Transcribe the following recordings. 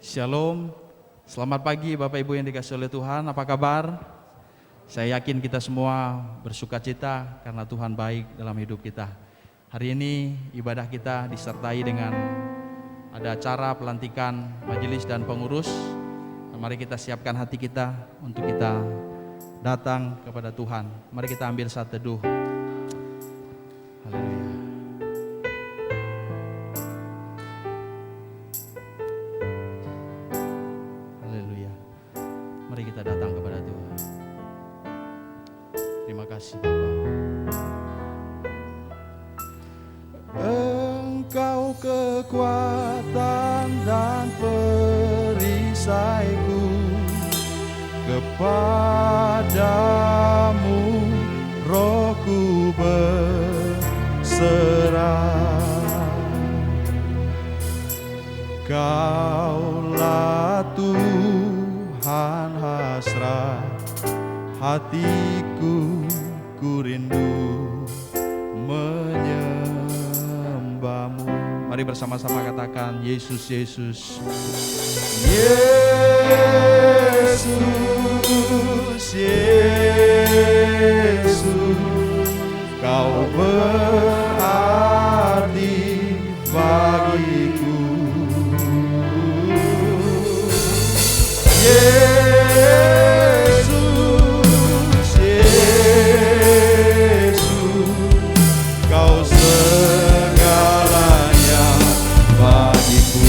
Shalom, selamat pagi Bapak Ibu yang dikasihi oleh Tuhan, apa kabar? Saya yakin kita semua bersuka cita karena Tuhan baik dalam hidup kita. Hari ini ibadah kita disertai dengan ada acara pelantikan majelis dan pengurus. Mari kita siapkan hati kita untuk kita datang kepada Tuhan. Mari kita ambil saat teduh. Haleluya. Haleluya. Mari kita datang kepada Tuhan. Terima kasih Bapa. Engkau kekuatan dan perisaiku, kepadamu rohku berserah. Kaulah Tuhan hasrat hatiku, ku rindu menyembahmu. Mari bersama-sama katakan Yesus, Yesus, Yesus, Yesus, Kau berarti bagiku. Yesus, Yesus, Kau segalanya bagiku.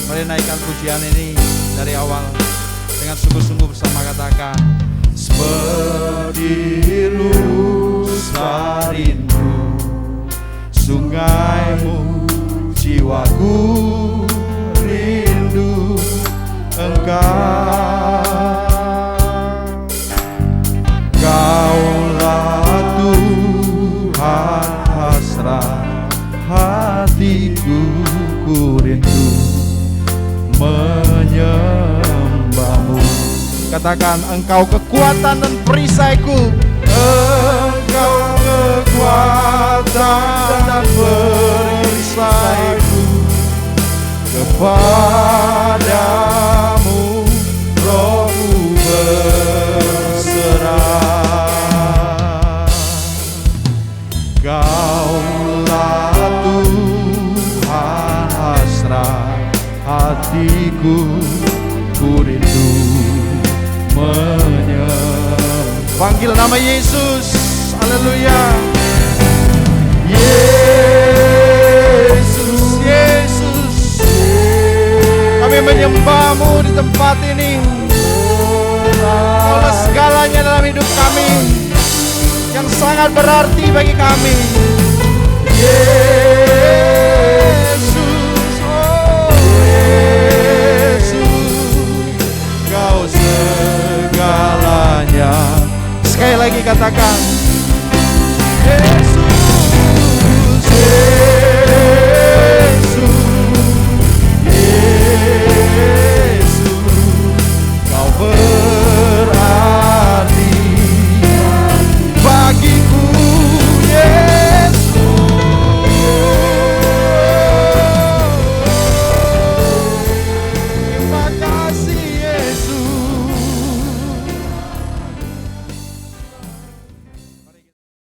Mari naikkan pujian ini dari awal dengan sungguh-sungguh bersama, katakan seperti lusa rindu sungaimu, jiwaku rindu Engkau. Kaulah Tuhan hasrat hatiku, ku rindu menyembahmu. Katakan Engkau kekuatan dan perisaiku. Engkau kekuatan dan perisaiku, kepadamu rohku berserah. Kaulah Tuhan hasrat hatiku, ku rindu menyembah. Panggil nama Yesus, haleluya. Yesus, Yesus, kami menyembahmu di tempat ini. Kaulah segalanya dalam hidup kami, yang sangat berarti bagi kami. Yesus, oh Yesus, Kau segalanya. Sekali lagi katakan Yesus, Yesus, Yesus, Kau berarti bagiku. Yesus, terima kasih Yesus.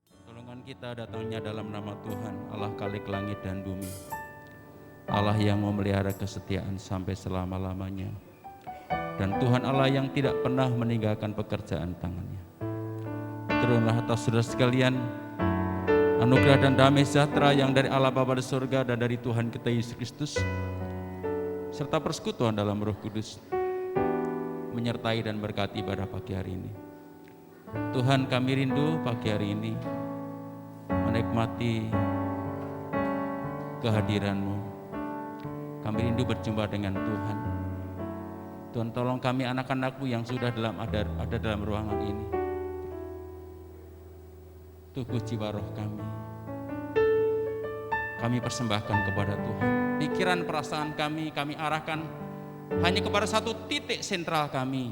Pertolongan kita datangnya dalam nama Tuhan, Allah Khalik langit dan bumi, Allah yang memelihara kesetiaan sampai selama-lamanya, dan Tuhan Allah yang tidak pernah meninggalkan pekerjaan tangannya. Turunlah atas saudara sekalian anugerah dan damai sejahtera yang dari Allah Bapa di surga dan dari Tuhan kita Yesus Kristus, serta persekutuan dalam Roh Kudus, menyertai dan berkati pada pagi hari ini. Tuhan, kami rindu pagi hari ini menikmati kehadiran-Mu. Kami rindu berjumpa dengan Tuhan. Tuhan, tolong kami anak-anak-Mu yang sudah ada dalam ruangan ini. Tubuh jiwa roh kami persembahkan kepada Tuhan. Pikiran perasaan kami arahkan hanya kepada satu titik sentral kami,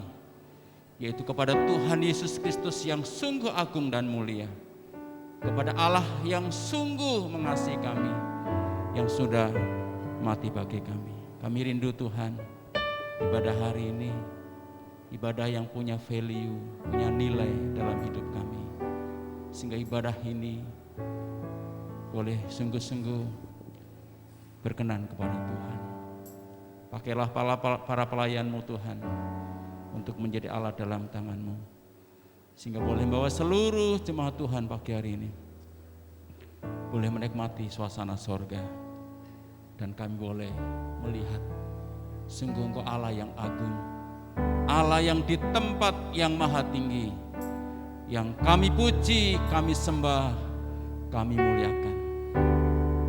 yaitu kepada Tuhan Yesus Kristus yang sungguh agung dan mulia, kepada Allah yang sungguh mengasihi kami, yang sudah mati bagi kami. Kami rindu Tuhan, ibadah hari ini, ibadah yang punya value, punya nilai dalam hidup kami. Sehingga ibadah ini boleh sungguh-sungguh berkenan kepada Tuhan. Pakailah para pelayan-Mu Tuhan untuk menjadi alat dalam tangan-Mu, sehingga boleh membawa seluruh jemaat Tuhan pagi hari ini boleh menikmati suasana sorga, dan kami boleh melihat sungguh Engkau Allah yang agung, Allah yang di tempat yang maha tinggi, yang kami puji, kami sembah, kami muliakan.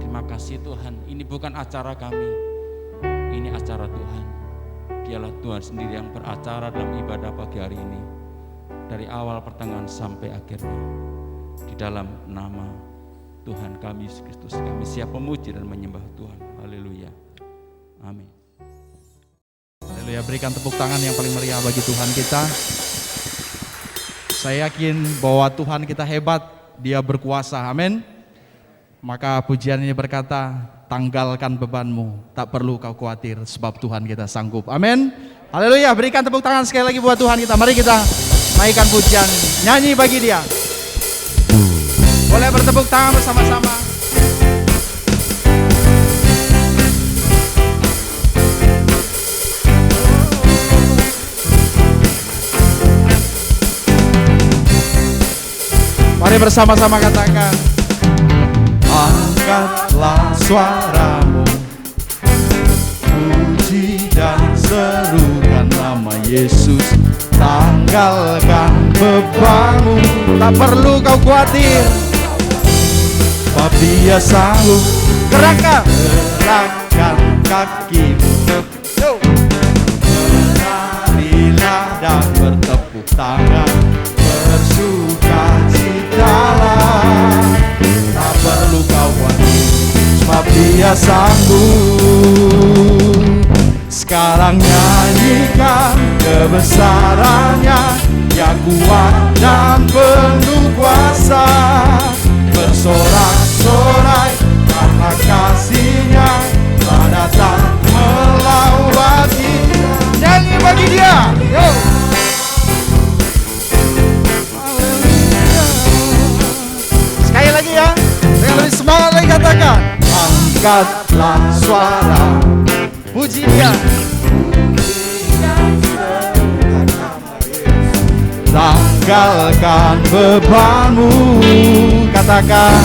Terima kasih Tuhan, ini bukan acara kami, ini acara Tuhan. Dialah Tuhan sendiri yang beracara dalam ibadah pagi hari ini, dari awal pertengahan sampai akhirnya. Di dalam nama Tuhan kami Yesus Kristus, kami siap memuji dan menyembah Tuhan. Haleluya. Amin. Haleluya, berikan tepuk tangan yang paling meriah bagi Tuhan kita. Saya yakin bahwa Tuhan kita hebat, Dia berkuasa, amin. Maka pujian ini berkata, tanggalkan bebanmu, tak perlu kau khawatir, sebab Tuhan kita sanggup, amin. Haleluya, berikan tepuk tangan sekali lagi buat Tuhan kita. Mari kita naikkan pujian, nyanyi bagi Dia. Boleh bertepuk tangan bersama-sama. Mari bersama-sama katakan, angkatlah suaramu, puji dan serukan nama Yesus. Tanggalkan bebanmu, tak perlu kau khawatir, sebab Dia sanggup. Gerakkan kakimu, menarilah dan bertepuk tangan, bersukacitalah, tak perlu kau khawatir, sebab Dia sanggup. Sekarang nyanyikan kebesarannya, Dia kuat dan penuh kuasa, bersorak-sorai karena kasih-Nya telah datang melawat kita. Nyanyi bagi Dia, yo. Sekali lagi ya, dengan lebih semangat lagi katakan, angkatlah suara, puji Dia, tanggalkan bebanmu, katakan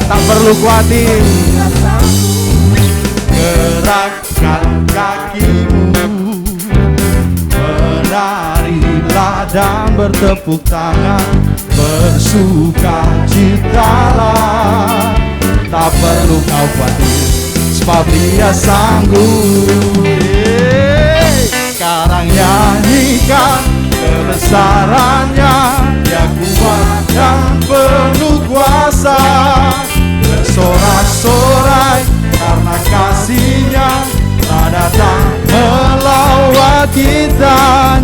tak perlu khawatir, gerakkan kakimu, menarilah dan bertepuk tangan, bersukacitalah, tak perlu kau khawatir, sebab Dia sanggup. Sekarang nyanyikan kebesarannya, Dia kuat dan penuh kuasa, bersorak-sorai karena kasih-Nya telah datang melawat kita.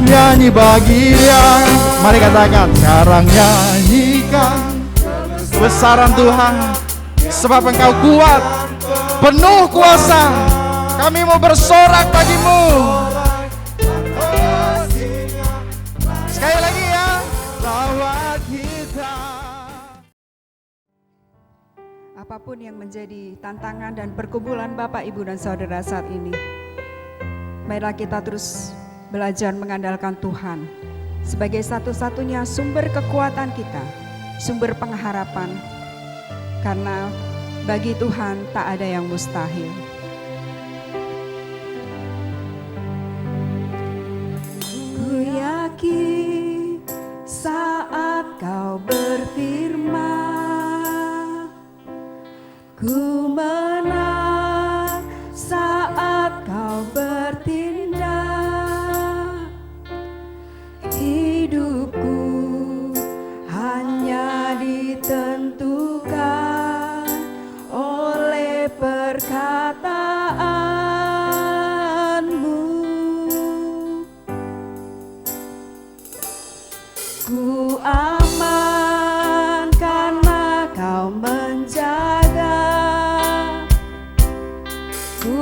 Nyanyi bagi Dia, mari katakan, sekarang nyanyikan kebesaran Tuhan, sebab Engkau kuat, penuh kuasa. Kami mau bersorak bagimu. Sekali lagi ya, lawat kita. Apapun yang menjadi tantangan dan pergumulan Bapak, Ibu, dan Saudara saat ini, marilah kita terus belajar mengandalkan Tuhan sebagai satu-satunya sumber kekuatan kita, sumber pengharapan, karena bagi Tuhan tak ada yang mustahil. Ku yakin saat Kau berfirman, ku menang saat Kau bertindak. Hidupku hanya ditentukan oleh perkataanmu. Ku aman karena Kau menjaga. Ku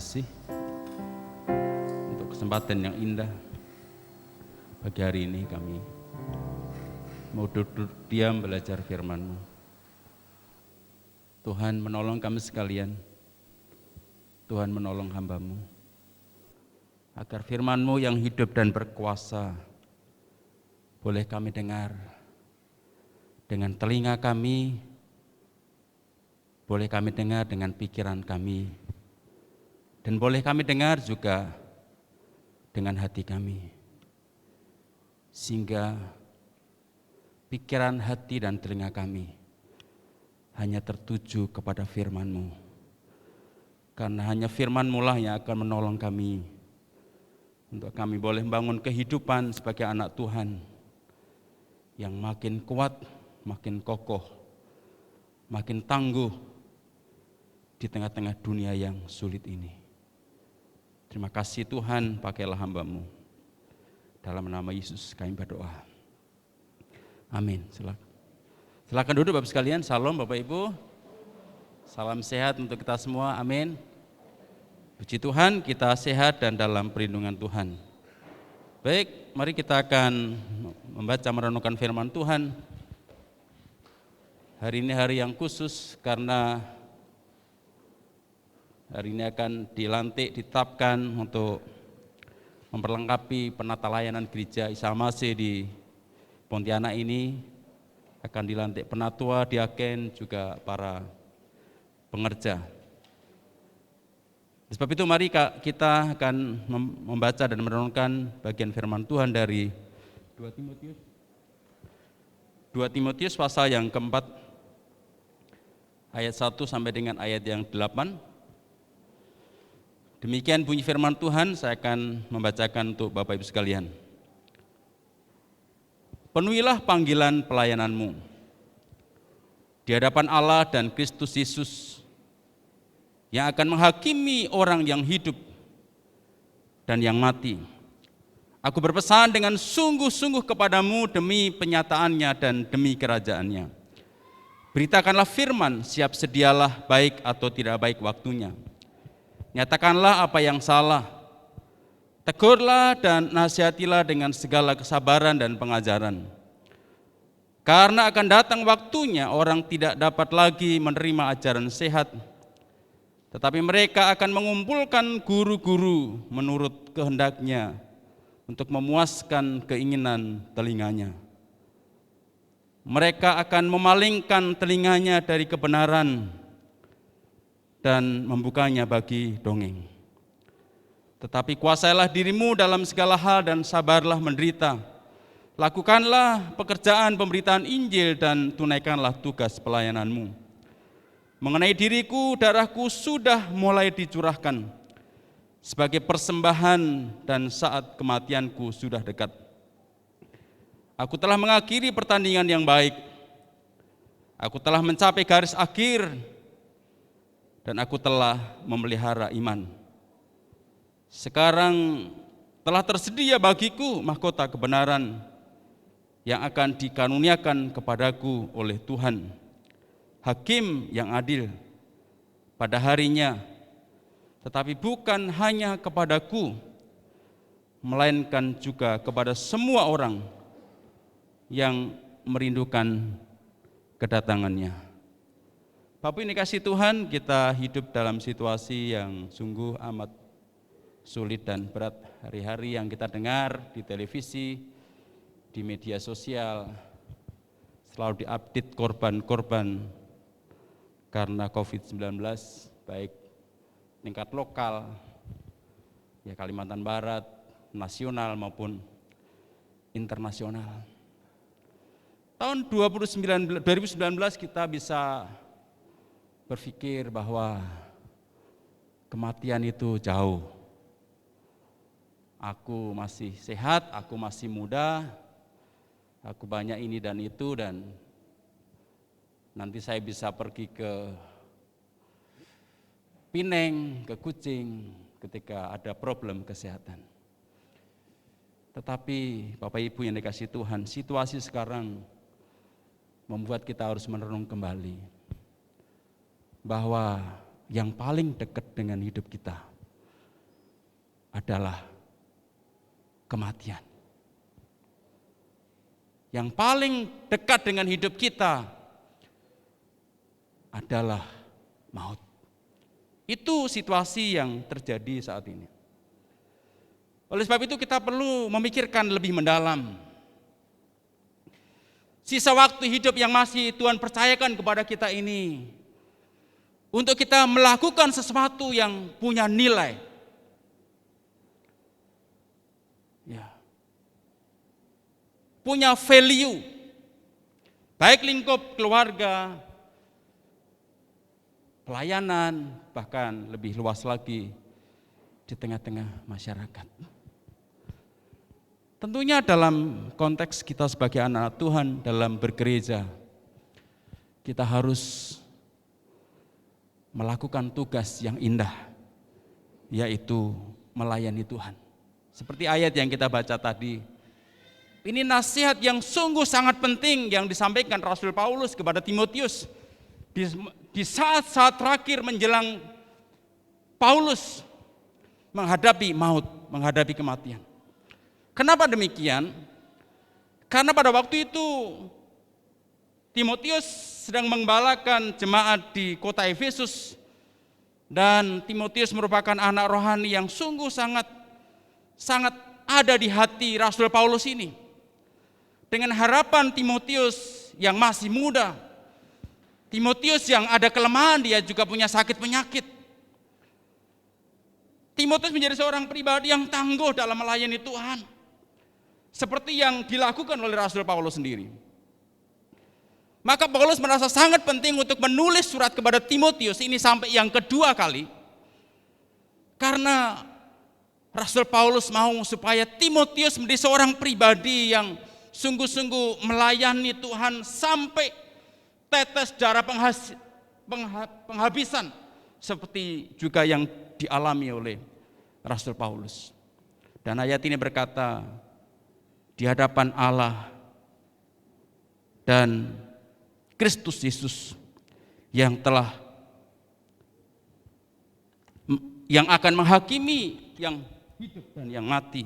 kasih untuk kesempatan yang indah. Pagi hari ini kami mau duduk diam belajar firman-Mu. Tuhan menolong kami sekalian. Tuhan menolong hamba-Mu. Agar firman-Mu yang hidup dan berkuasa boleh kami dengar dengan telinga kami, boleh kami dengar dengan pikiran kami, dan boleh kami dengar juga dengan hati kami. Sehingga pikiran, hati, dan telinga kami hanya tertuju kepada firman-Mu. Karena hanya firman-Mu lah yang akan menolong kami untuk kami boleh membangun kehidupan sebagai anak Tuhan yang makin kuat, makin kokoh, makin tangguh di tengah-tengah dunia yang sulit ini. Terima kasih Tuhan, pakailah hamba-Mu. Dalam nama Yesus kami berdoa. Amin. Silakan duduk Bapak sekalian. Salam Bapak Ibu. Salam sehat untuk kita semua. Amin. Puji Tuhan, kita sehat dan dalam perlindungan Tuhan. Baik, mari kita akan membaca merenungkan firman Tuhan. Hari ini hari yang khusus karena hari ini akan ditetapkan untuk memperlengkapi penata layanan gereja Isa Masih di Pontianak ini. Akan dilantik penatua, diaken, juga para pengerja. Sebab itu mari kita akan membaca dan merenungkan bagian firman Tuhan dari 2 Timotius pasal yang keempat, ayat 1 sampai dengan ayat yang 8. Demikian bunyi firman Tuhan, saya akan membacakan untuk Bapak Ibu sekalian. Penuhilah panggilan pelayananmu di hadapan Allah dan Kristus Yesus yang akan menghakimi orang yang hidup dan yang mati. Aku berpesan dengan sungguh-sungguh kepadamu demi penyataannya dan demi kerajaannya. Beritakanlah firman, siap sedialah baik atau tidak baik waktunya. Nyatakanlah apa yang salah, tegurlah dan nasihatilah dengan segala kesabaran dan pengajaran. Karena akan datang waktunya orang tidak dapat lagi menerima ajaran sehat, tetapi mereka akan mengumpulkan guru-guru menurut kehendaknya untuk memuaskan keinginan telinganya. Mereka akan memalingkan telinganya dari kebenaran dan membukanya bagi dongeng. Tetapi kuasailah dirimu dalam segala hal dan sabarlah menderita. Lakukanlah pekerjaan pemberitaan Injil dan tunaikanlah tugas pelayananmu. Mengenai diriku, darahku sudah mulai dicurahkan sebagai persembahan dan saat kematianku sudah dekat. Aku telah mengakhiri pertandingan yang baik. Aku telah mencapai garis akhir dan aku telah memelihara iman. Sekarang telah tersedia bagiku mahkota kebenaran yang akan dikaruniakan kepadaku oleh Tuhan, Hakim yang adil pada harinya, tetapi bukan hanya kepadaku, melainkan juga kepada semua orang yang merindukan kedatangannya. Bapak ini kasih Tuhan, kita hidup dalam situasi yang sungguh amat sulit dan berat. Hari-hari yang kita dengar di televisi, di media sosial, selalu diupdate korban-korban karena COVID-19, baik tingkat lokal, ya Kalimantan Barat, nasional maupun internasional. Tahun 2019 kita bisa berpikir bahwa kematian itu jauh. Aku masih sehat, aku masih muda, aku banyak ini dan itu, dan nanti saya bisa pergi ke Pineng, ke Kucing ketika ada problem kesehatan. Tetapi Bapak Ibu yang dikasihi Tuhan, situasi sekarang membuat kita harus merenung kembali bahwa yang paling dekat dengan hidup kita adalah kematian. Yang paling dekat dengan hidup kita adalah maut. Itu situasi yang terjadi saat ini. Oleh sebab itu kita perlu memikirkan lebih mendalam. Sisa waktu hidup yang masih Tuhan percayakan kepada kita ini, untuk kita melakukan sesuatu yang punya nilai. Ya. Punya value. Baik lingkup keluarga, pelayanan, bahkan lebih luas lagi di tengah-tengah masyarakat. Tentunya dalam konteks kita sebagai anak Tuhan dalam bergereja, kita harus melakukan tugas yang indah, yaitu melayani Tuhan. Seperti ayat yang kita baca tadi, ini nasihat yang sungguh sangat penting yang disampaikan Rasul Paulus kepada Timotius di saat-saat terakhir menjelang Paulus menghadapi maut, menghadapi kematian. Kenapa demikian? Karena pada waktu itu Timotius sedang menggembalakan jemaat di kota Efesus, dan Timotius merupakan anak rohani yang sungguh sangat ada di hati Rasul Paulus ini. Dengan harapan Timotius yang masih muda, Timotius yang ada kelemahan, dia juga punya sakit penyakit. Timotius menjadi seorang pribadi yang tangguh dalam melayani Tuhan, seperti yang dilakukan oleh Rasul Paulus sendiri. Maka Paulus merasa sangat penting untuk menulis surat kepada Timotius ini sampai yang kedua kali, karena Rasul Paulus mau supaya Timotius menjadi seorang pribadi yang sungguh-sungguh melayani Tuhan sampai tetes darah penghabisan, seperti juga yang dialami oleh Rasul Paulus. Dan ayat ini berkata, di hadapan Allah dan Kristus Yesus yang akan menghakimi yang hidup dan yang mati,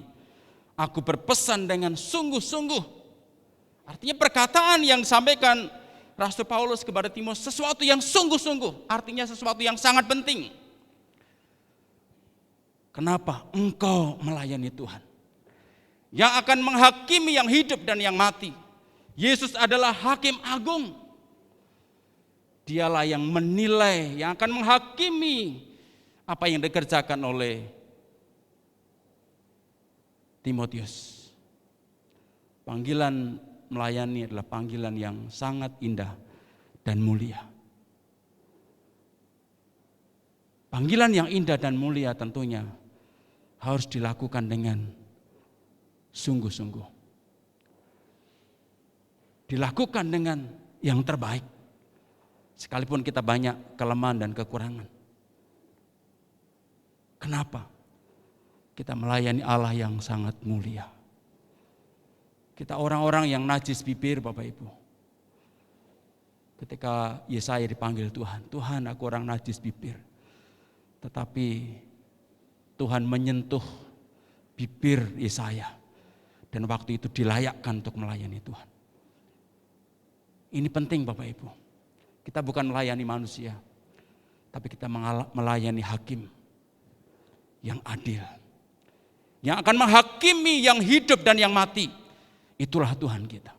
aku berpesan dengan sungguh-sungguh. Artinya perkataan yang disampaikan Rasul Paulus kepada Timotius sesuatu yang sungguh-sungguh, artinya sesuatu yang sangat penting. Kenapa? Engkau melayani Tuhan yang akan menghakimi yang hidup dan yang mati. Yesus adalah hakim agung. Dialah yang menilai, yang akan menghakimi apa yang dikerjakan oleh Timotius. Panggilan melayani adalah panggilan yang sangat indah dan mulia. Panggilan yang indah dan mulia tentunya harus dilakukan dengan sungguh-sungguh. Dilakukan dengan yang terbaik, sekalipun kita banyak kelemahan dan kekurangan. Kenapa? Kita melayani Allah yang sangat mulia. Kita orang-orang yang najis bibir, Bapak Ibu. Ketika Yesaya dipanggil Tuhan, Tuhan aku orang najis bibir. Tetapi Tuhan menyentuh bibir Yesaya, dan waktu itu dilayakkan untuk melayani Tuhan. Ini penting Bapak Ibu. Kita bukan melayani manusia, tapi kita melayani hakim yang adil, yang akan menghakimi yang hidup dan yang mati. Itulah Tuhan kita.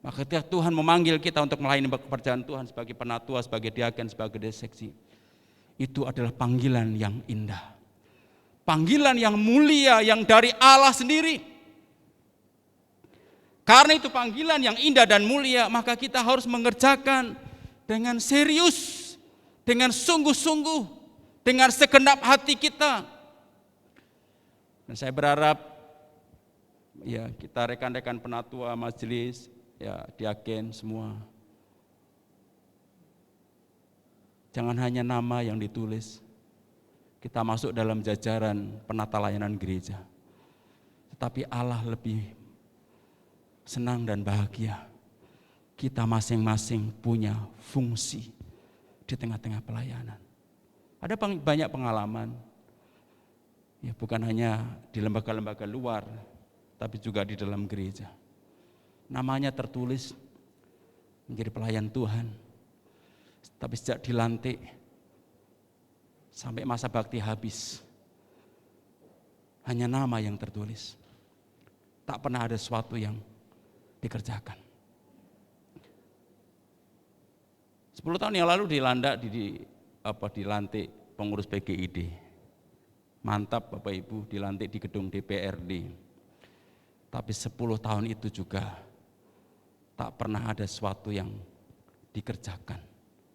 Maka ketika Tuhan memanggil kita untuk melayani pekerjaan Tuhan sebagai penatua, sebagai diaken, sebagai seksi, itu adalah panggilan yang indah, panggilan yang mulia yang dari Allah sendiri. Karena itu panggilan yang indah dan mulia, maka kita harus mengerjakan dengan serius, dengan sungguh-sungguh, dengan segenap hati kita. Dan saya berharap ya kita rekan-rekan penatua majelis, ya diaken semua, jangan hanya nama yang ditulis, kita masuk dalam jajaran penata layanan gereja, tetapi Allah lebih senang dan bahagia kita masing-masing punya fungsi di tengah-tengah pelayanan. Ada banyak pengalaman Ya, bukan hanya di lembaga-lembaga luar, tapi juga di dalam gereja. Namanya tertulis menjadi pelayan Tuhan. Tapi sejak dilantik sampai masa bakti habis, hanya nama yang tertulis. Tak pernah ada sesuatu yang dikerjakan. 10 tahun yang lalu dilantik pengurus PGID. Mantap Bapak Ibu, dilantik di gedung DPRD. Tapi 10 tahun itu juga tak pernah ada sesuatu yang dikerjakan.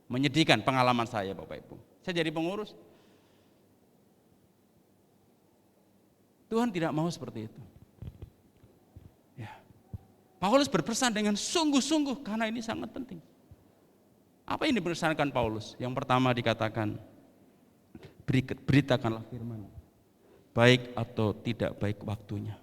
Menyedihkan pengalaman saya Bapak Ibu. Saya jadi pengurus. Tuhan tidak mau seperti itu. Ya. Paulus berpesan dengan sungguh-sungguh karena ini sangat penting. Apa yang dipesankan Paulus? Yang pertama dikatakan, beritakanlah firman, baik atau tidak baik waktunya.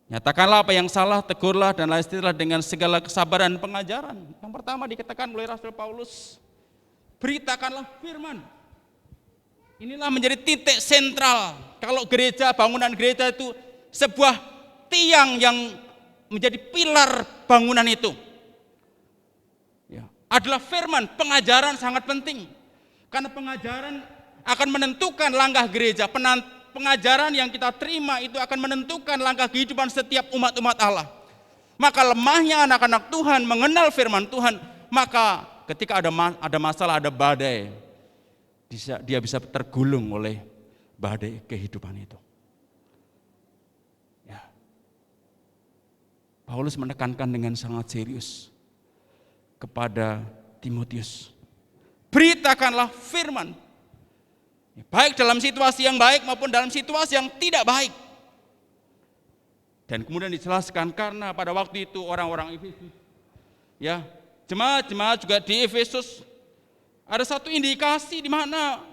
Nyatakanlah apa yang salah, tegurlah dan lasitilah dengan segala kesabaran dan pengajaran. Yang pertama dikatakan oleh Rasul Paulus, beritakanlah firman. Inilah menjadi titik sentral. Kalau gereja, bangunan gereja itu sebuah tiang yang menjadi pilar bangunan itu. Ya, adalah firman, pengajaran sangat penting. Karena pengajaran akan menentukan langkah gereja. Pengajaran yang kita terima itu akan menentukan langkah kehidupan setiap umat-umat Allah. Maka lemahnya anak-anak Tuhan mengenal firman Tuhan, maka ketika ada masalah, ada badai, dia bisa tergulung oleh badai kehidupan itu. Ya. Paulus menekankan dengan sangat serius kepada Timotius, beritakanlah firman, baik dalam situasi yang baik maupun dalam situasi yang tidak baik. Dan kemudian dijelaskan karena pada waktu itu orang-orang Efesus, ya, jemaat-jemaat juga di Efesus, ada satu indikasi di mana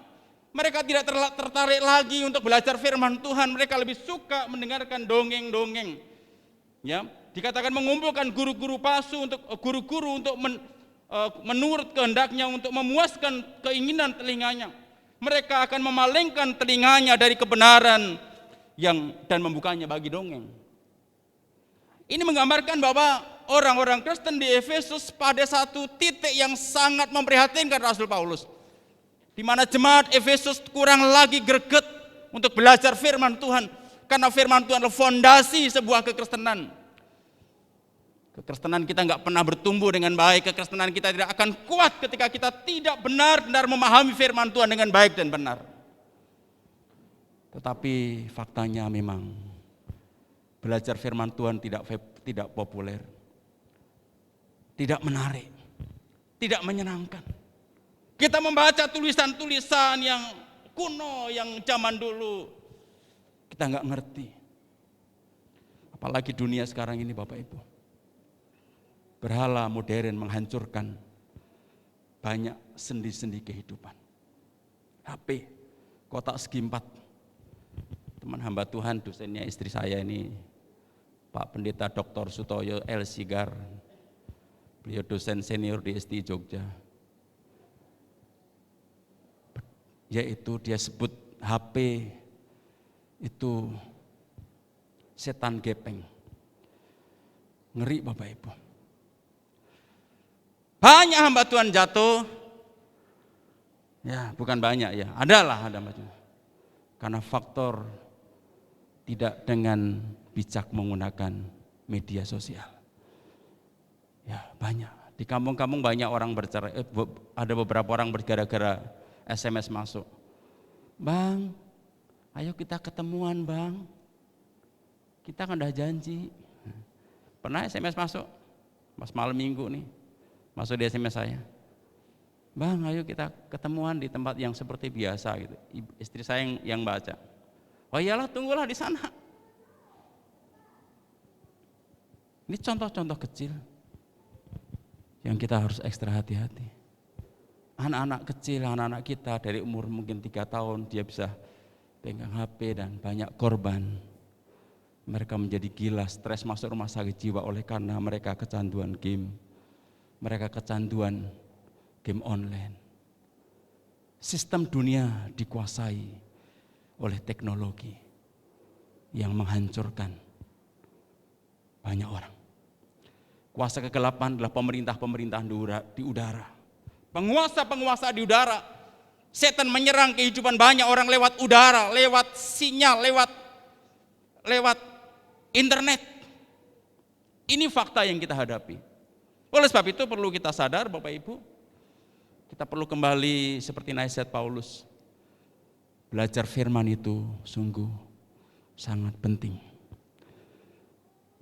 mereka tidak tertarik lagi untuk belajar firman Tuhan. Mereka lebih suka mendengarkan dongeng-dongeng. Ya, dikatakan mengumpulkan guru-guru palsu untuk guru-guru untuk menurut kehendaknya, untuk memuaskan keinginan telinganya. Mereka akan memalingkan telinganya dari kebenaran dan membukanya bagi dongeng. Ini menggambarkan bahwa orang-orang Kristen di Efesus pada satu titik yang sangat memprihatinkan Rasul Paulus, di mana jemaat Efesus kurang lagi greget untuk belajar firman Tuhan, karena firman Tuhan adalah fondasi sebuah kekristenan. Kekristenan kita nggak pernah bertumbuh dengan baik, kekristenan kita tidak akan kuat ketika kita tidak benar-benar memahami firman Tuhan dengan baik dan benar. Tetapi faktanya memang belajar firman Tuhan tidak populer, tidak menarik, tidak menyenangkan. Kita membaca tulisan-tulisan yang kuno, yang zaman dulu, kita nggak ngerti. Apalagi dunia sekarang ini Bapak Ibu. Berhala modern menghancurkan banyak sendi-sendi kehidupan. HP, kotak segi 4. Teman hamba Tuhan, dosennya istri saya ini, Pak Pendeta Dr. Sutoyo L. Sigar. Beliau dosen senior di STI Jogja. Yaitu dia sebut HP itu setan gepeng. Ngeri Bapak Ibu. Banyak hamba Tuhan jatuh. Ya, bukan banyak ya, ada hamba Tuhan. Karena faktor tidak dengan bijak menggunakan media sosial. Ya, banyak. Di kampung-kampung banyak orang bercerai, ada beberapa orang gara-gara SMS masuk. Bang, ayo kita ketemuan bang. Kita kan udah janji. Pernah SMS masuk, pas malam minggu nih. Masuk di SMS saya, bang ayo kita ketemuan di tempat yang seperti biasa gitu. Istri saya yang baca, oh iyalah tunggulah di sana. Ini contoh-contoh kecil yang kita harus ekstra hati-hati. Anak-anak kecil, anak-anak kita dari umur mungkin 3 tahun dia bisa pegang HP dan banyak korban. Mereka menjadi gila, stres, masuk rumah sakit jiwa oleh karena mereka kecanduan game. Mereka kecanduan game online. Sistem dunia dikuasai oleh teknologi yang menghancurkan banyak orang. Kuasa kegelapan adalah pemerintah-pemerintahan di udara. Penguasa-penguasa di udara. Setan menyerang kehidupan banyak orang lewat udara, lewat sinyal, lewat internet. Ini fakta yang kita hadapi. Oleh sebab itu perlu kita sadar Bapak Ibu, kita perlu kembali seperti nasihat Paulus. Belajar firman itu sungguh sangat penting.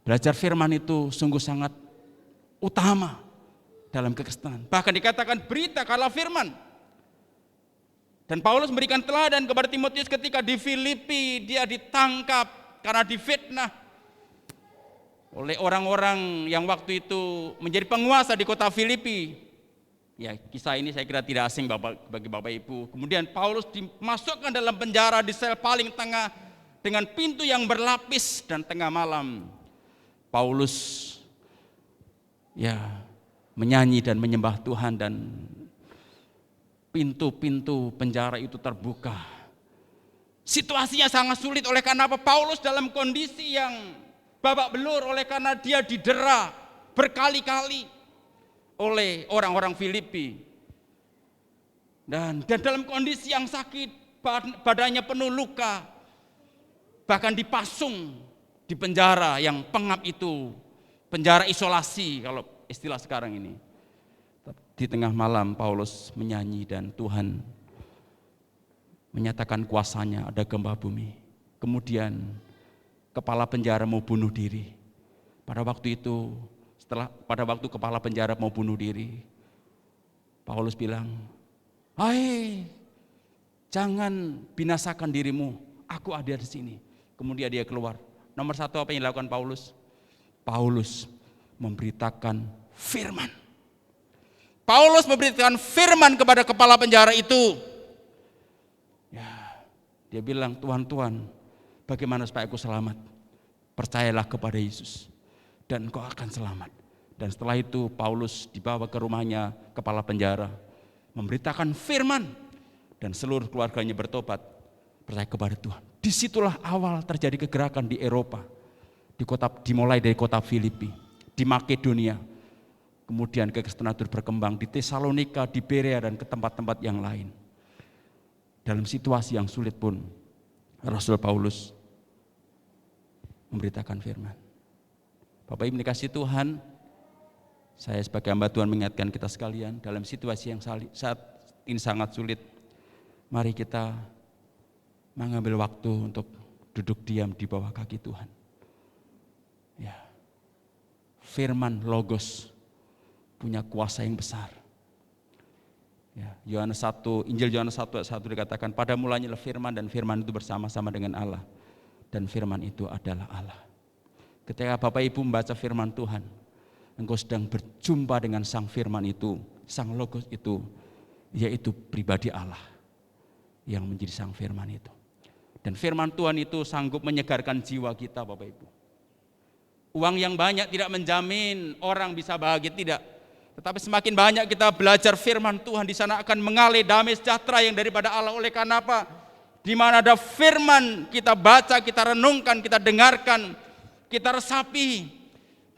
Belajar firman itu sungguh sangat utama dalam kekristenan. Bahkan dikatakan berita kala firman. Dan Paulus memberikan teladan kepada Timotius ketika di Filipi dia ditangkap karena difitnah oleh orang-orang yang waktu itu menjadi penguasa di kota Filipi. Ya, kisah ini saya kira tidak asing bagi Bapak Ibu. Kemudian Paulus dimasukkan dalam penjara di sel paling tengah dengan pintu yang berlapis, dan tengah malam Paulus menyanyi dan menyembah Tuhan, dan pintu-pintu penjara itu terbuka. Situasinya sangat sulit oleh karena apa? Paulus dalam kondisi yang babak belur oleh karena dia didera berkali-kali oleh orang-orang Filipi. Dan dalam kondisi yang sakit, badannya penuh luka, bahkan dipasung di penjara yang pengap itu, penjara isolasi kalau istilah sekarang ini. Di tengah malam Paulus menyanyi dan Tuhan menyatakan kuasanya, ada gempa bumi. Kemudian kepala penjara mau bunuh diri. Pada waktu kepala penjara mau bunuh diri, Paulus bilang, "Hai, jangan binasakan dirimu, aku ada di sini." Kemudian dia keluar. Nomor satu apa yang dilakukan Paulus? Paulus memberitakan firman. Paulus memberitakan firman kepada kepala penjara itu. Dia bilang, "Tuhan, bagaimana supaya aku selamat? Percayalah kepada Yesus dan kau akan selamat." Dan setelah itu Paulus dibawa ke rumahnya kepala penjara, memberitakan firman, dan seluruh keluarganya bertobat, percaya kepada Tuhan. Disitulah awal terjadi kegerakan di Eropa, dimulai dari kota Filipi, di Makedonia, kemudian kekristenan itu berkembang di Tesalonika, di Berea, dan ke tempat-tempat yang lain. Dalam situasi yang sulit pun Rasul Paulus memberitakan firman. Bapak Ibu dikasih Tuhan, saya sebagai hamba Tuhan mengingatkan kita sekalian, dalam situasi yang saat ini sangat sulit, mari kita mengambil waktu untuk duduk diam di bawah kaki Tuhan. Firman Logos punya kuasa yang besar. Injil Yohanes 1 ayat 1 dikatakan, pada mulanya firman, dan firman itu bersama-sama dengan Allah, dan firman itu adalah Allah. Ketika Bapak Ibu membaca firman Tuhan, engkau sedang berjumpa dengan sang firman itu, sang Logos itu, yaitu pribadi Allah yang menjadi sang firman itu. Dan firman Tuhan itu sanggup menyegarkan jiwa kita Bapak Ibu. Uang yang banyak tidak menjamin orang bisa bahagia, tidak. Tetapi semakin banyak kita belajar firman Tuhan, di sana akan mengalir damai sejahtera yang daripada Allah. Oleh karena apa? Di mana ada firman, kita baca, kita renungkan, kita dengarkan, kita resapi.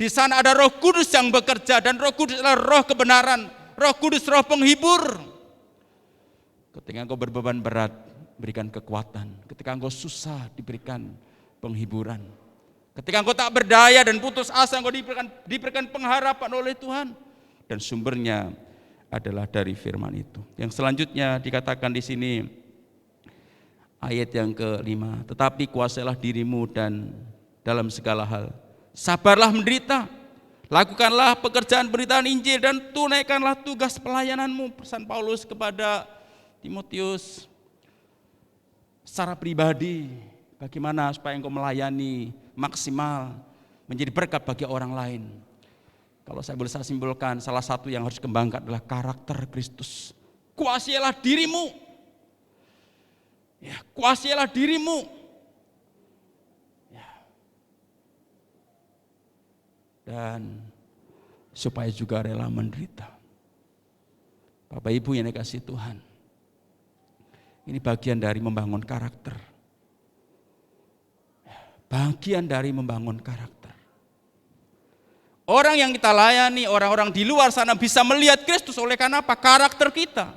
Di sana ada Roh Kudus yang bekerja, dan Roh Kudus adalah Roh kebenaran, Roh Kudus Roh penghibur. Ketika engkau berbeban berat, berikan kekuatan. Ketika engkau susah, diberikan penghiburan. Ketika engkau tak berdaya dan putus asa, engkau diberikan pengharapan oleh Tuhan. Dan sumbernya adalah dari firman itu. Yang selanjutnya dikatakan di sini, ayat yang ke-5, tetapi kuasailah dirimu dan dalam segala hal. Sabarlah menderita, lakukanlah pekerjaan pemberitaan Injil, dan tunaikanlah tugas pelayananmu. Pesan Paulus kepada Timotius secara pribadi, bagaimana supaya engkau melayani maksimal, menjadi berkat bagi orang lain. Kalau saya boleh simpulkan, salah satu yang harus dikembangkan adalah karakter Kristus. Kuasailah dirimu. Kuasailah dirimu. Dan supaya juga rela menderita. Bapak Ibu yang dikasihi Tuhan, ini bagian dari membangun karakter. bagian dari membangun karakter. Orang yang kita layani, orang-orang di luar sana bisa melihat Kristus oleh karena apa? Karakter kita.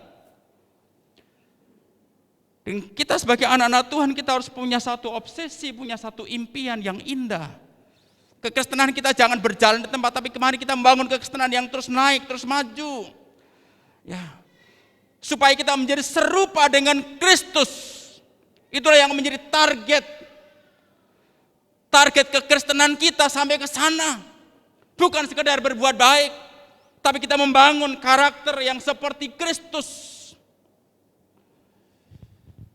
Dan kita sebagai anak-anak Tuhan, kita harus punya satu obsesi, punya satu impian yang indah. Kekristenan kita jangan berjalan di tempat, tapi kemari kita membangun kekristenan yang terus naik, terus maju. Ya, supaya kita menjadi serupa dengan Kristus. Itulah yang menjadi target kekristenan kita sampai ke sana. Bukan sekedar berbuat baik, tapi kita membangun karakter yang seperti Kristus.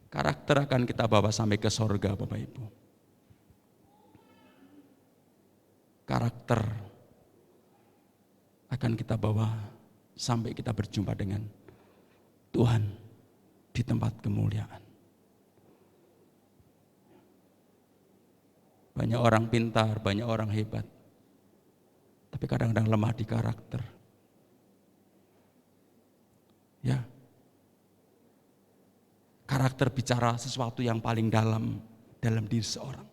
Karakter akan kita bawa sampai ke sorga, Bapak Ibu. Karakter akan kita bawa sampai kita berjumpa dengan Tuhan di tempat kemuliaan. Banyak orang pintar, banyak orang hebat, tapi kadang-kadang lemah di karakter. Ya, karakter bicara sesuatu yang paling dalam diri seorang.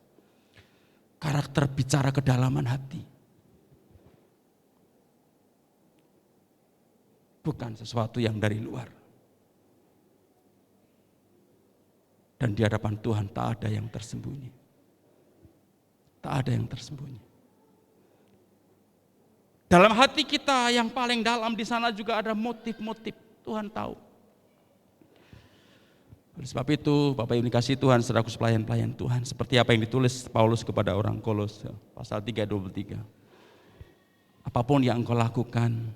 Karakter bicara kedalaman hati. Bukan sesuatu yang dari luar. Dan di hadapan Tuhan tak ada yang tersembunyi. Tak ada yang tersembunyi. Dalam hati kita yang paling dalam di sana juga ada motif-motif. Tuhan tahu. Oleh sebab itu, Bapak Ibu dikasihi Tuhan, saudaraku pelayan-pelayan Tuhan, seperti apa yang ditulis Paulus kepada orang Kolose, pasal 3:23. Apapun yang engkau lakukan,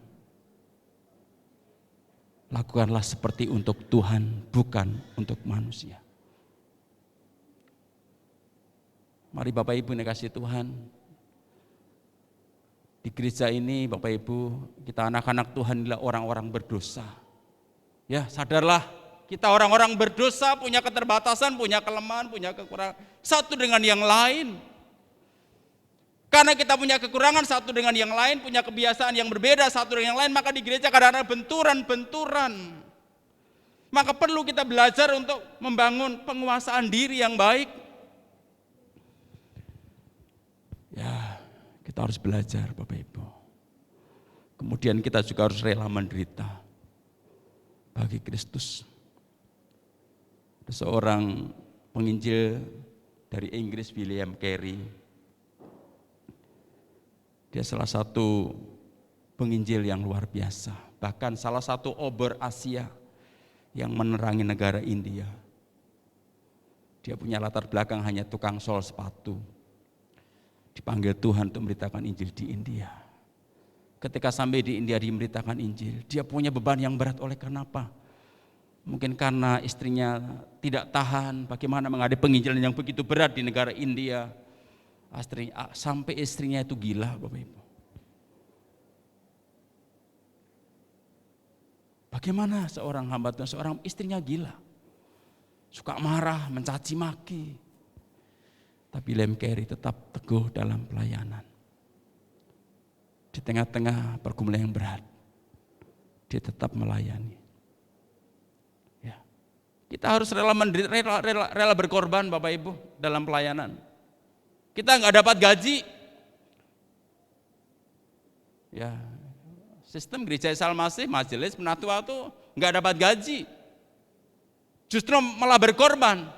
lakukanlah seperti untuk Tuhan, bukan untuk manusia. Mari Bapak Ibu dikasihi Tuhan, di gereja ini Bapak Ibu, kita anak-anak Tuhan adalah orang-orang berdosa. Ya, sadarlah, kita orang-orang berdosa, punya keterbatasan, punya kelemahan, punya kekurangan, satu dengan yang lain. Karena kita punya kekurangan satu dengan yang lain, punya kebiasaan yang berbeda satu dengan yang lain, maka di gereja kadang-kadang benturan-benturan. Maka perlu kita belajar untuk membangun penguasaan diri yang baik. Ya, kita harus belajar Bapak Ibu. Kemudian kita juga harus rela menderita bagi Kristus. Ada seorang penginjil dari Inggris, William Carey. Dia salah satu penginjil yang luar biasa. Bahkan salah satu obor Asia yang menerangi negara India. Dia punya latar belakang hanya tukang sol sepatu. Dipanggil Tuhan untuk memberitakan Injil di India. Ketika sampai di India dia memberitakan Injil, dia punya beban yang berat. Oleh kenapa? Mungkin karena istrinya tidak tahan bagaimana menghadapi penginjilan yang begitu berat di negara India. Sampai istrinya itu gila, Bapak Ibu. Bagaimana seorang hamba Tuhan, seorang istrinya gila. Suka marah, mencaci maki. Tapi William Carey tetap teguh dalam pelayanan. Di tengah-tengah pergumulan yang berat, dia tetap melayani. Ya. Kita harus rela berkorban Bapak Ibu dalam pelayanan. Kita nggak dapat gaji. Ya, sistem gereja Salmasih, majelis penatua itu nggak dapat gaji. Justru malah berkorban.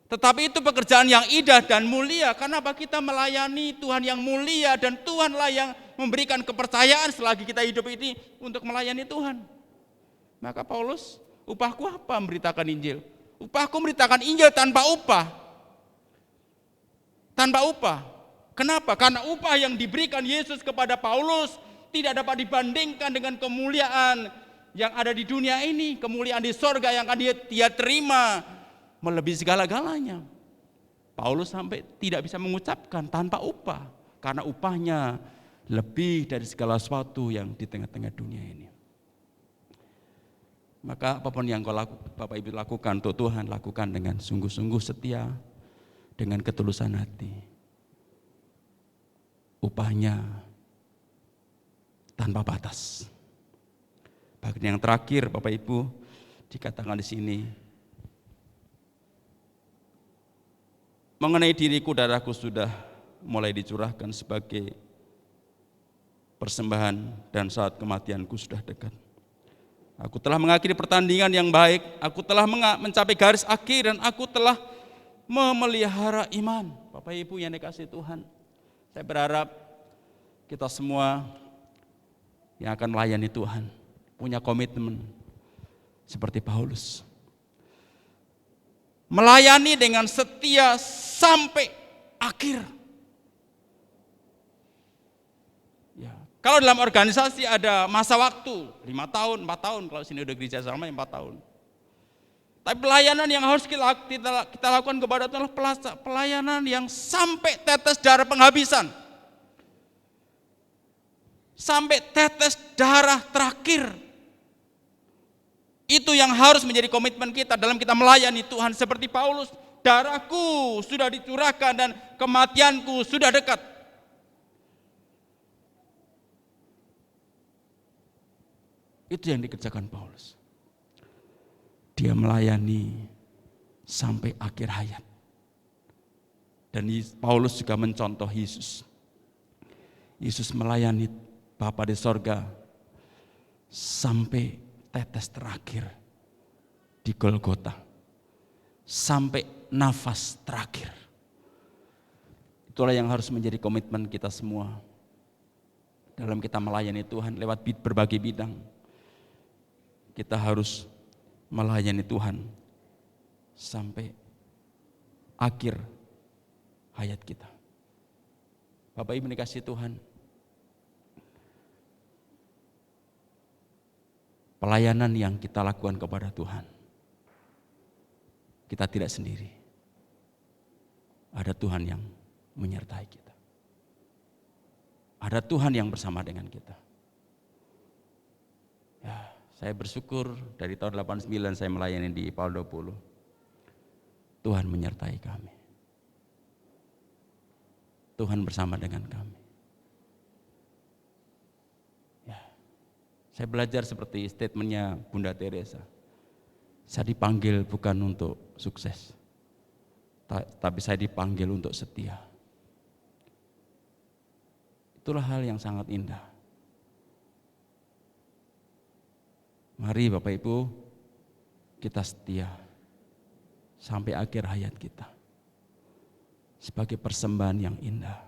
Tetapi itu pekerjaan yang indah dan mulia. Kenapa kita melayani Tuhan yang mulia dan Tuhanlah yang memberikan kepercayaan selagi kita hidup ini untuk melayani Tuhan. Maka Paulus, upahku apa memberitakan Injil? Upahku memberitakan Injil tanpa upah. Tanpa upah. Kenapa? Karena upah yang diberikan Yesus kepada Paulus tidak dapat dibandingkan dengan kemuliaan yang ada di dunia ini. Kemuliaan di sorga yang akan dia terima melebihi segala-galanya. Paulus sampai tidak bisa mengucapkan tanpa upah, karena upahnya lebih dari segala sesuatu yang di tengah-tengah dunia ini. Maka apapun yang Bapak Ibu lakukan untuk Tuhan, lakukan dengan sungguh-sungguh setia, dengan ketulusan hati. Upahnya tanpa batas. Bagian yang terakhir Bapak Ibu dikatakan di sini, mengenai diriku, darahku sudah mulai dicurahkan sebagai persembahan dan saat kematianku sudah dekat. Aku telah mengakhiri pertandingan yang baik, aku telah mencapai garis akhir, dan aku telah memelihara iman. Bapak Ibu yang dikasihi Tuhan, saya berharap kita semua yang akan melayani Tuhan punya komitmen seperti Paulus, melayani dengan setia sampai akhir. Ya, kalau dalam organisasi ada masa waktu 5 tahun, 4 tahun, kalau sini udah gereja sama 4 tahun. Tapi pelayanan yang harus kita lakukan kepada Tuhan adalah pelayanan yang sampai tetes darah penghabisan. Sampai tetes darah terakhir. Itu yang harus menjadi komitmen kita dalam kita melayani Tuhan. Seperti Paulus, darahku sudah dicurahkan dan kematianku sudah dekat. Itu yang dikerjakan Paulus. Dia melayani sampai akhir hayat. Dan Paulus juga mencontoh Yesus. Yesus melayani Bapa di sorga sampai tetes terakhir di Golgota, sampai nafas terakhir. Itulah yang harus menjadi komitmen kita semua dalam kita melayani Tuhan lewat berbagai bidang. Kita harus melayani Tuhan sampai akhir hayat kita. Bapak Ibu dikasihi Tuhan, pelayanan yang kita lakukan kepada Tuhan, kita tidak sendiri. Ada Tuhan yang menyertai kita. Ada Tuhan yang bersama dengan kita. Ya, saya bersyukur dari tahun 89 saya melayani di PAL 20. Tuhan menyertai kami. Tuhan bersama dengan kami. Ya, saya belajar seperti statementnya Bunda Teresa. Saya dipanggil bukan untuk sukses, tapi saya dipanggil untuk setia. Itulah hal yang sangat indah. Mari Bapak Ibu, kita setia sampai akhir hayat kita sebagai persembahan yang indah.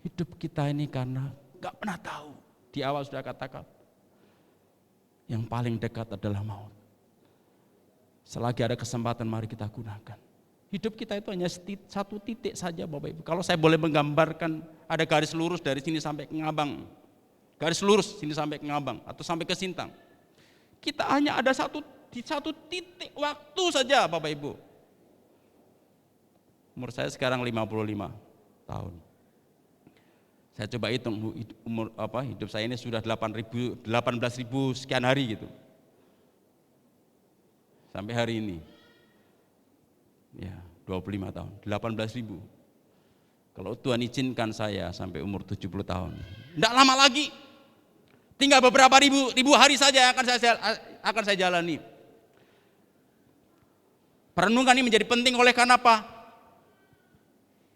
Hidup kita ini karena gak pernah tahu. Di awal sudah katakan, yang paling dekat adalah maut. Selagi ada kesempatan mari kita gunakan. Hidup kita itu hanya satu titik saja Bapak Ibu. Kalau saya boleh menggambarkan, ada garis lurus dari sini sampai ke Ngabang. Garis lurus sini sampai ke Ngabang atau sampai ke Sintang. Kita hanya ada satu titik waktu saja Bapak Ibu. Umur saya sekarang 55 tahun. Saya coba hitung hidup saya ini sudah 18.000 sekian hari gitu. Sampai hari ini. Ya, 25 tahun, 18.000. Kalau Tuhan izinkan saya sampai umur 70 tahun. Tidak lama lagi. Tinggal beberapa ribu hari saja akan saya jalani. Perenungan ini menjadi penting oleh karena apa?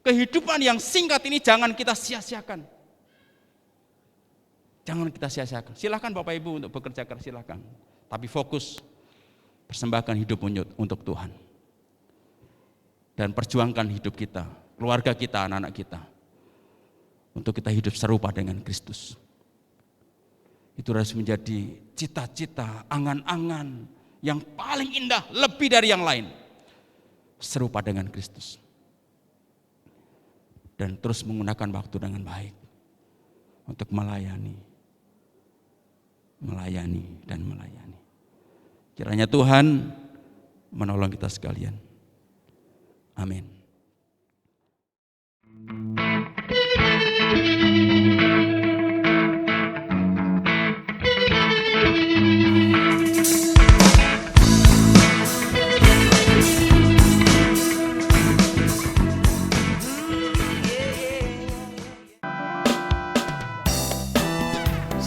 Kehidupan yang singkat ini jangan kita sia-siakan. Jangan kita sia-siakan. Silakan Bapak Ibu untuk bekerja keras, silakan. Tapi fokus persembahkan hidup untuk Tuhan. Dan perjuangkan hidup kita, keluarga kita, anak-anak kita. Untuk kita hidup serupa dengan Kristus. Itu harus menjadi cita-cita, angan-angan yang paling indah, lebih dari yang lain. Serupa dengan Kristus. Dan terus menggunakan waktu dengan baik. Untuk melayani. Kiranya Tuhan menolong kita sekalian. Amin.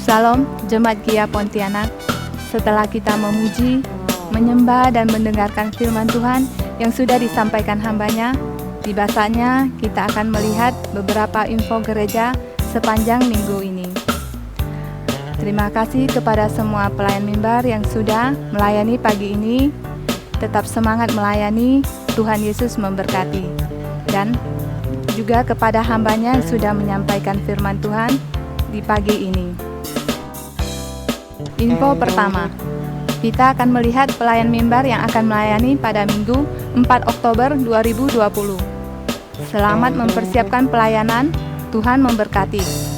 Salam Jemaat Gia Pontianak. Setelah kita memuji, menyembah dan mendengarkan firman Tuhan, yang sudah disampaikan hambanya. Tiba saatnya kita akan melihat beberapa info gereja sepanjang minggu ini. Terima kasih kepada semua pelayan mimbar yang sudah melayani pagi ini. Tetap semangat melayani, Tuhan Yesus memberkati. Dan juga kepada hambanya yang sudah menyampaikan firman Tuhan di pagi ini. Info pertama, kita akan melihat pelayan mimbar yang akan melayani pada Minggu 4 Oktober 2020. Selamat mempersiapkan pelayanan, Tuhan memberkati.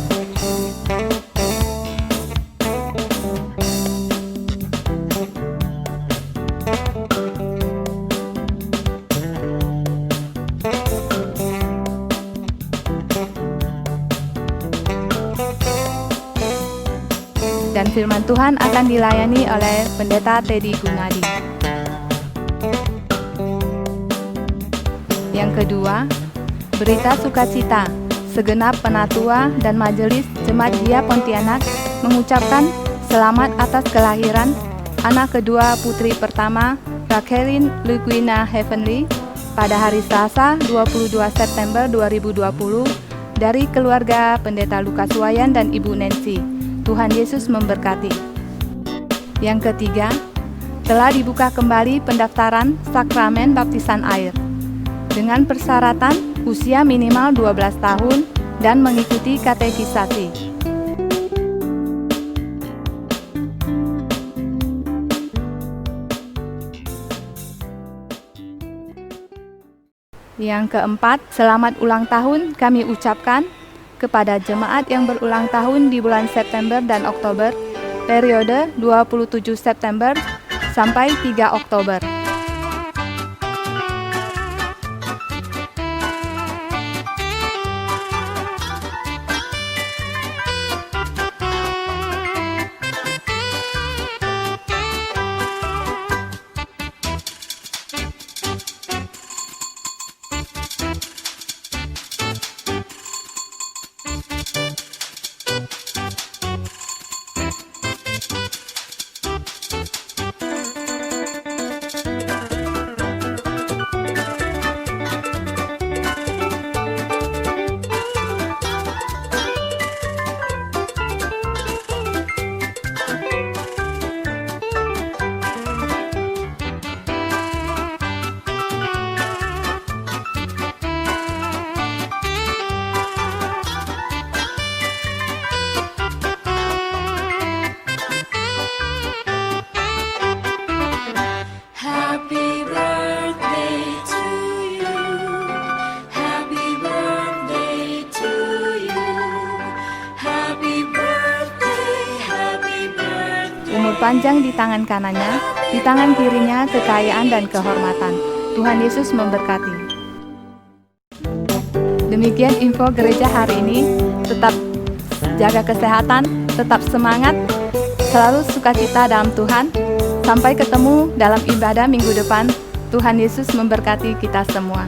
Dan firman Tuhan akan dilayani oleh Pendeta Teddy Gunadi. Yang kedua, berita sukacita. Segenap penatua dan majelis Jemaat Dia Pontianak mengucapkan selamat atas kelahiran anak kedua putri pertama, Raquelin Luquina Heavenly, pada hari Selasa 22 September 2020 dari keluarga Pendeta Lukas Wayan dan Ibu Nancy. Tuhan Yesus memberkati. Yang ketiga, telah dibuka kembali pendaftaran sakramen baptisan air dengan persyaratan usia minimal 12 tahun dan mengikuti katekisasi. Yang keempat, selamat ulang tahun kami ucapkan kepada jemaat yang berulang tahun di bulan September dan Oktober, periode 27 September sampai 3 Oktober. Panjang di tangan kanannya, di tangan kirinya kekayaan dan kehormatan. Tuhan Yesus memberkati. Demikian info gereja hari ini. Tetap jaga kesehatan, tetap semangat, selalu sukacita dalam Tuhan. Sampai ketemu dalam ibadah minggu depan. Tuhan Yesus memberkati kita semua.